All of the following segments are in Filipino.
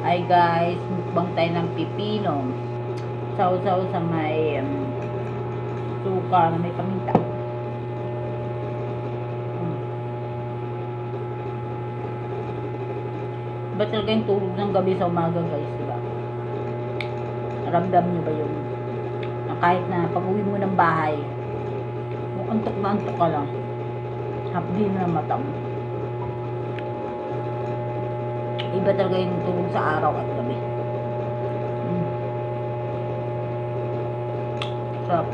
Hi guys, mukbang tayo ng pipino. Sausaw sa may suka na may paminta. Ba talaga yung tulog ng gabi sa umaga guys, diba? Ramdam nyo ba yun? Na kahit na pag-uwi mo ng bahay, antok na antok ka lang. Hapdi na mata mo. Iba talaga yung tulog sa araw at gabi. Sarap.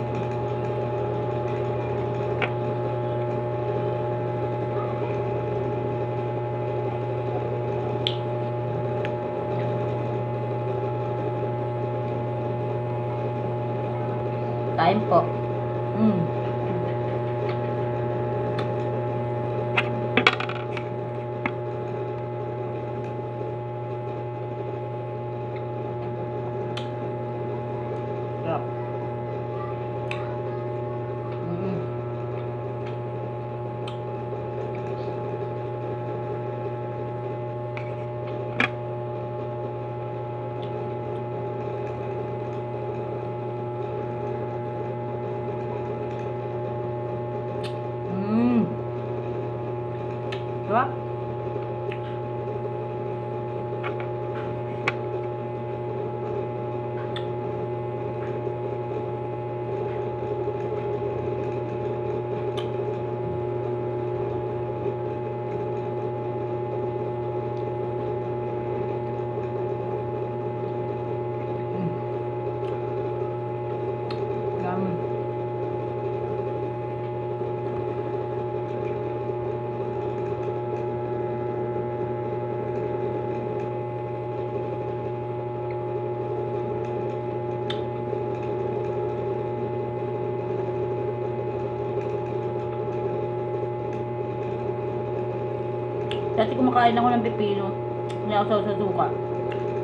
Kain po. Sarap. Sarap. Yummy. Dati kumakain ako ng pipino, niyasaw sa suka.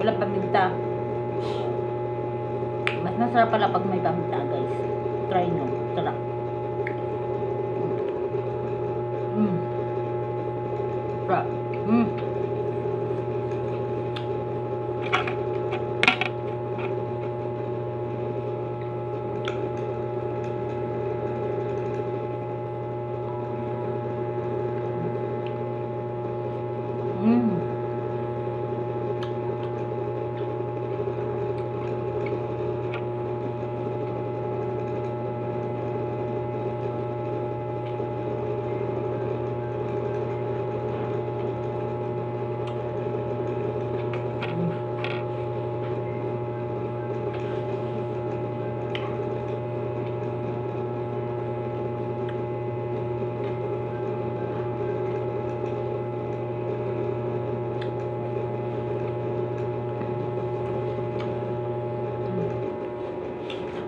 Walang paminta. Mas masarap pala pag may paminta, guys. Try nyo. Sarap. Sarap.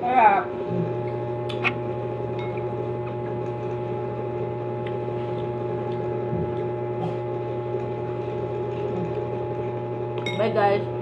Sarap. Bye guys.